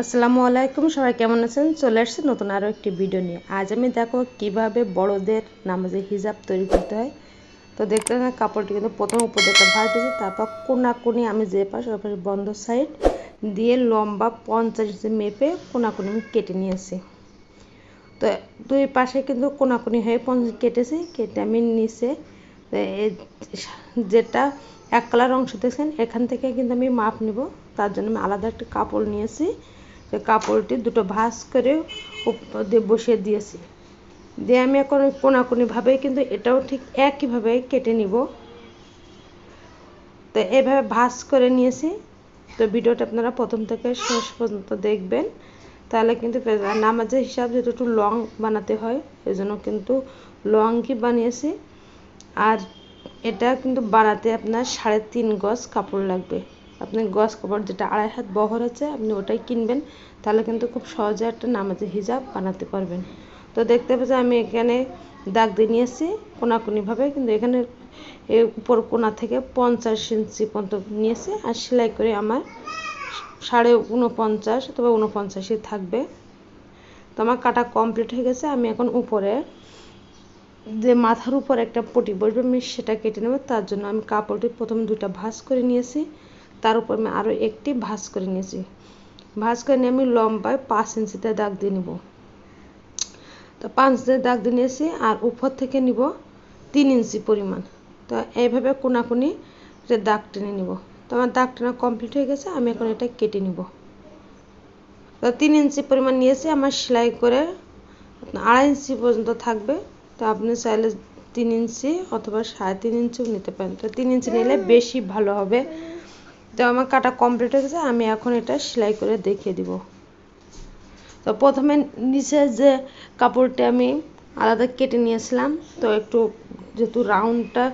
আসসালামু আলাইকুম, সবাই কেমন আছেন? চলে আসছে নতুন আরও একটি ভিডিও নিয়ে। আজ আমি দেখো কিভাবে বড়দের নামাজে হিজাব তৈরি করতে হয়। তো দেখতে না, কাপড়টি কিন্তু প্রথম উপর দিকে ভাঁজ দিয়েছি, তারপর কোনাকুনি আমি যে পাশ ওই পাশে বন্ধ সাইড দিয়ে লম্বা 50 ইঞ্চি মেপে কোনাকুনি আমি কেটে নিয়েছি। তো দুই পাশে কিন্তু কোনাকুনি হয়ে 50 কেটেছি, কেটে আমি নিচে যেটা এক কালার অংশ দেখছেন এখান থেকে কিন্তু আমি মাপ নিব। তার জন্য আমি আলাদা একটা কাপড় নিয়েছি, যে কাপড়টি দুটো ভাঁজ করে উপর দিয়ে বসিয়ে দিয়েছি। দিয়ে আমি এখন ওই কোনাকুনিভাবে কিন্তু এটাও ঠিক একইভাবে কেটে নিব। তো এইভাবে ভাঁজ করে নিয়েছি। তো ভিডিওটা আপনারা প্রথম থেকে শেষ পর্যন্ত দেখবেন, তাহলে কিন্তু নামাজের হিসাব যেহেতু একটু লং বানাতে হয়, এই জন্য কিন্তু লংই বানিয়েছি। আর এটা কিন্তু বানাতে আপনার 3.5 গজ কাপড় লাগবে। আপনি গজ কাপড় যেটা 2.5 হাত বহর আছে আপনি ওটাই কিনবেন, তাহলে কিন্তু খুব সহজে একটা নামাজের হিজাব বানাতে পারবেন। তো দেখতে পাচ্ছেন আমি এখানে দাগ দিয়ে নিয়েছি কোনাকুনিভাবে, কিন্তু এখানে উপর কোনা থেকে 50 ইঞ্চি পর্যন্ত নিয়েছি। আর সেলাই করে আমার 49.5 অথবা 49 থাকবে। তো আমার কাটা কমপ্লিট হয়ে গেছে। আমি এখন উপরে যে মাথার উপর একটা পটি বসবে আমি সেটা কেটে নেব। তার জন্য আমি কাপড়টি প্রথম দুটা ভাঁজ করে নিয়েছি, তার উপর আমি আরও একটি ভাঁজ করে নিয়েছি। ভাঁজ করে নিয়ে আমি লম্বায় 5 ইঞ্চিতে দাগ দিয়ে নেব। তো 5 ইঞ্চিতে দাগ দিয়ে নিয়েছি, আর উপর থেকে নিব 3 ইঞ্চি পরিমাণ। তো এইভাবে কোনাকুনি দাগ টেনে নিব। তো আমার দাগ টানা কমপ্লিট হয়ে গেছে, আমি এখন এটা কেটে নিব। তো 3 ইঞ্চি পরিমাণ নিয়েছি, আমার সেলাই করে 2.5 ইঞ্চি পর্যন্ত থাকবে। তো আপনি চাইলে 3 ইঞ্চি অথবা 3.5 ইঞ্চিও নিতে পারেন। তো 3 ইঞ্চি নিলে বেশি ভালো হবে। তো আমার কাটা কমপ্লিট হয়ে গেছে, আমি এখন এটা সেলাই করে দেখিয়ে দিব। তো প্রথমে নিচে যে কাপড়টা আমি আলাদা কেটে নিয়েছিলাম, তো একটু যেহেতু রাউন্ডটা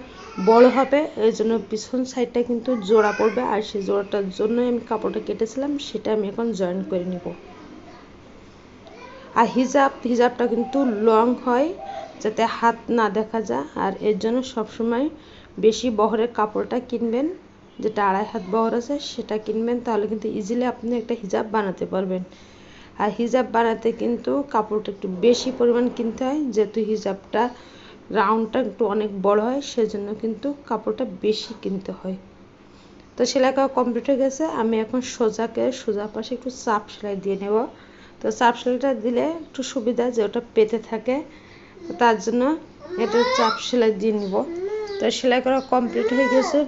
বড় হবে এই জন্য পিছন সাইডটা কিন্তু জোড়া পড়বে, আর সেই জোড়াটার জন্যই আমি কাপড়টা কেটেছিলাম, সেটা আমি এখন জয়েন করে নিব। আর হিজাবটা কিন্তু লং হয় যাতে হাত না দেখা যায়, আর এর জন্য সবসময় বেশি বহরের কাপড়টা কিনবেন, যেটা 2.5 হাত বহর আছে সেটা কিনবেন, তাহলে কিন্তু ইজিলি আপনি একটা হিজাব বানাতে পারবেন। আর হিজাব বানাতে কিন্তু কাপড়টা একটু বেশি পরিমাণ কিনতে হয়, যেহেতু হিজাবটা রাউন্ডটা একটু অনেক বড় হয়, সেজন্য কিন্তু কাপড়টা বেশি কিনতে হয়। তো সেলাই করা কমপ্লিট হয়ে গেছে। আমি এখন সোজা পাশে একটু চাপ সেলাই দিয়ে নেব। তো চাপ সেলাইটা দিলে একটু সুবিধা, যে ওটা পেতে থাকে, তার জন্য এটা চাপ সেলাই দিয়ে নিব। তো সেলাই করা কমপ্লিট হয়ে গেছে।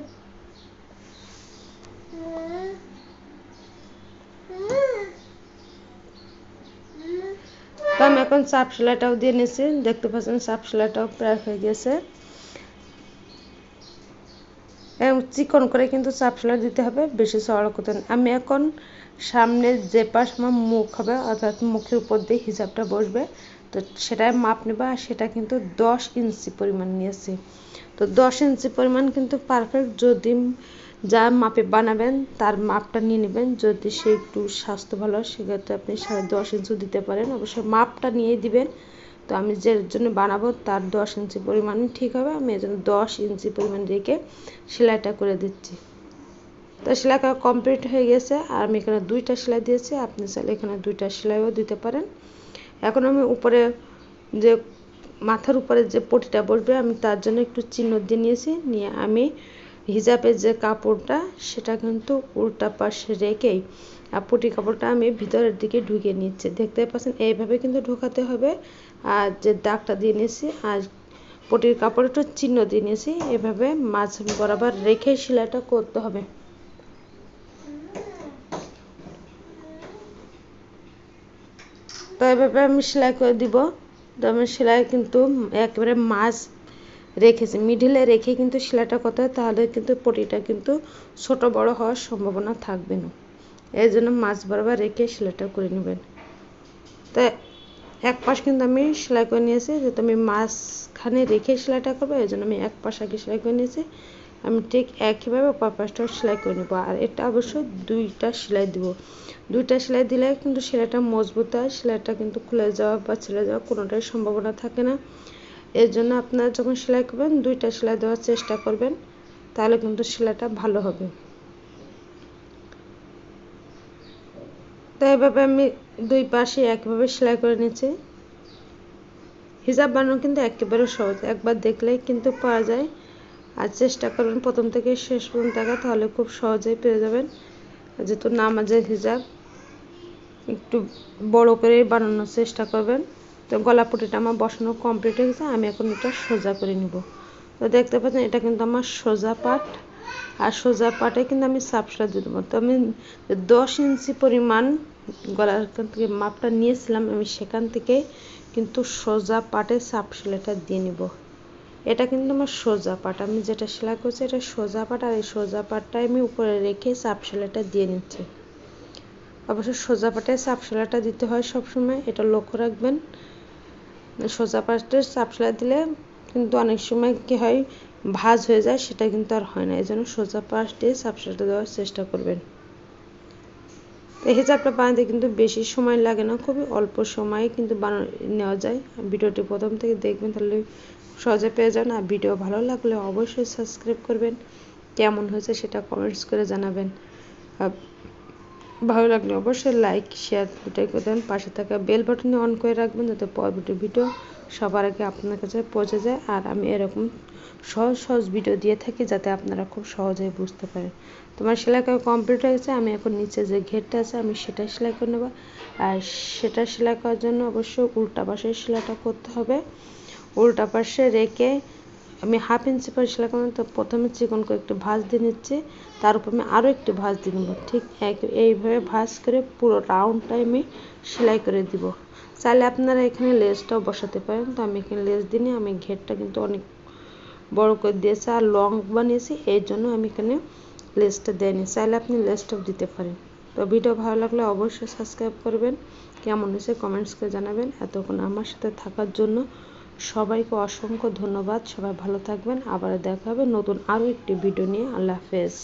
তো আমি এখন চাপ সেলাইটাও দিয়ে নিয়েছি, দেখতে পাচ্ছেন চাপ সেলাইটাও প্রায় হয়ে গেছে। চিকন করে কিন্তু চাপ সেলাই দিতে হবে, বেশি চওড়া করতে না। আমি এখন সামনে যে পাশ আমার মুখ হবে, অর্থাৎ মুখের উপর দিয়ে হিজাবটা বসবে, তো সেটাই মাপ নেবা। আর সেটা কিন্তু 10 ইঞ্চি পরিমাণ নিয়েছি। তো 10 ইঞ্চি পরিমাণ কিন্তু পারফেক্ট। যদি যা মাপে বানাবেন তার মাপটা নিয়ে নেবেন। যদি সে একটু স্বাস্থ্য ভালো হয় সেক্ষেত্রে আপনি 10.5 ইঞ্চিও দিতে পারেন, অবশ্যই মাপটা নিয়েই দিবেন। তো আমি যে জন্য বানাবো তার 10 ইঞ্চি পরিমাণ ঠিক হবে, আমি এই জন্য 10 ইঞ্চি পরিমাণ রেখে সেলাইটা করে দিচ্ছি। তো সেলাই করা কমপ্লিট হয়ে গেছে, আর আমি এখানে 2টা সেলাই দিয়েছি, আপনি চাইলে এখানে 2টা সেলাইও দিতে পারেন। এখন আমি উপরে যে মাথার উপরে যে পটিটা বসবে আমি তার জন্য একটু চিহ্ন দিয়ে নিয়েছি, নিয়ে আমি হিজাবের যে কাপড়টা সেটা কিন্তু উল্টা পাশে রেখেই আর পটি কাপড়টা আমি ভিতরের দিকে ঢুকিয়ে নিচ্ছি। দেখতে পাচ্ছেন এইভাবে কিন্তু ঢোকাতে হবে। আর যে দাগটা দিয়ে নিয়েছি আর পটির কাপড়ে একটু চিহ্ন দিয়ে নিয়েছি, এভাবে মাঝ বরাবর রেখে সেলাইটা করতে হবে। তো এভাবে আমি সেলাই করে দিব। তো আমি সেলাই কিন্তু একেবারে মাঝ রেখেছি, মিডিলে রেখে কিন্তু সেলাইটা করতে হয়, তাহলে কিন্তু পটিটা কিন্তু ছোট বড় হওয়ার সম্ভাবনা থাকবে না। এই জন্য মাঝ বরাবর রেখে সেলাইটা করে নেবেন। তো এক পাশ কিন্তু আমি সেলাই করে নিয়েছি, যেহেতু আমি মাঝখানে রেখে সেলাইটা করবো এই জন্য আমি এক পাশ আগে সেলাই করে নিয়েছি। আমি ঠিক একইভাবে অপর পাশটাও সেলাই করে নেবো। আর এটা অবশ্যই 2টা সেলাই দিব। 2টা সেলাই দিলে কিন্তু সেলাইটা মজবুত হয়, সেলাইটা কিন্তু খুলে যাওয়া বা ছিঁড়ে যাওয়া কোনোটাই সম্ভাবনা থাকে না। এর জন্য আপনারা যখন সেলাই করবেন 2টা সেলাই দেওয়ার চেষ্টা করবেন, তাহলে কিন্তু সেলাইটা ভালো হবে। তো এভাবে আমি দুই পাশে একভাবে সেলাই করে নিচ্ছি। হিজাব বানানো কিন্তু একেবারে সহজ, একবার দেখলেই কিন্তু পাওয়া যায়। আর চেষ্টা করবেন প্রথম থেকে শেষ পর্যন্ত দেখা, তাহলে খুব সহজেই পেয়ে যাবেন। যেহেতু নামাজের হিজাব একটু বড় করে বানানোর চেষ্টা করবেন। তো গলা পট্টিটা আমার বসানো কমপ্লিট হয়ে গেছে, আমি এখন এটা সোজা করে নিব। তো দেখতে পাচ্ছেন এটা কিন্তু আমার সোজা পাট, আর সোজা পাটে কিন্তু আমি সাপ সেলাই দিয়ে দেবো। তো আমি 10 ইঞ্চি পরিমাণ গলার থেকে মাপটা নিয়েছিলাম, আমি সেখান থেকে কিন্তু সোজা পাটে সাপ সেলাইটা দিয়ে নিব। এটা কিন্তু আমার সোজা পাট, আমি যেটা সেলাই করছি এটা সোজা পাট, আর এই সোজা পাটটাই আমি উপরে রেখে সাপ সেলাইটা দিয়ে নিচ্ছি। অবশ্য সোজা পাটে সাপ সেলাইটা দিতে হয় সবসময়, এটা লক্ষ্য রাখবেন। সোজা পাটে সাপ সেলাই দিলে কিন্তু অনেক সময় কি হয়, ভাঁজ হয়ে যায়, সেটা কিন্তু আর হয় না। এই জন্য সোজা পাশ দিয়ে সাপ সেলাইটা দেওয়ার চেষ্টা করবেন। এই হিজাবটা বানাতে কিন্তু বেশি সময় লাগে না, খুবই অল্প সময়ে কিন্তু নেওয়া যায়। ভিডিওটি প্রথম থেকে দেখবেন, তাহলে সহজে পেয়ে যান। আর ভিডিও ভালো লাগলে অবশ্যই সাবস্ক্রাইব করবেন, কেমন হয়েছে সেটা কমেন্টস করে জানাবেন। ভালো লাগলে অবশ্যই লাইক শেয়ার দুটাই করে দেন, পাশে থাকা বেল বাটনে অন করে রাখবেন, যাতে পরবর্তী ভিডিও সবার আগে আপনার কাছে পৌঁছে যায়। আর আমি এরকম সহজ সহজ ভিডিও দিয়ে থাকি, যাতে আপনারা খুব সহজেই বুঝতে পারেন। তোমার সেলাই করা কমপ্লিট হয়ে গেছে, আমি এখন নিচে যে ঘেরটা আছে আমি সেটা সেলাই করে নেব। আর সেটা সেলাই করার জন্য অবশ্যই উল্টা পাশে সেলাইটা করতে হবে। উল্টা পাশে রেখে আমি 1/2 ইঞ্চি করে সেলাই করব। তো প্রথমে চিকন করে একটু ভাঁজ দিয়ে নিচ্ছি, তার উপর আমি আরও একটু ভাঁজ দিয়ে নেব। ঠিক এইভাবে ভাঁজ করে পুরো রাউন্ডটাই আমি সেলাই করে দিব। চাইলে আপনারা এখানে লেসটাও বসাতে পারেন, তো আমি এখানে লেস দিইনি, আমি ঘেরটা কিন্তু অনেক বড় করে দিয়েছি আর লং বানিয়েছি, এই জন্য আমি এখানে লেসটা দেয়নি। চাইলে আপনি লেসটাও দিতে পারেন। তো ভিডিও ভালো লাগলে অবশ্যই সাবস্ক্রাইব করবেন, কেমন হয়েছে কমেন্টস করে জানাবেন। এতক্ষণ আমার সাথে থাকার জন্য সবাইকে অসংখ্য ধন্যবাদ। সবাই ভালো থাকবেন, আবার দেখা হবে নতুন আরও একটি ভিডিও নিয়ে। আল্লাহ হাফেজ।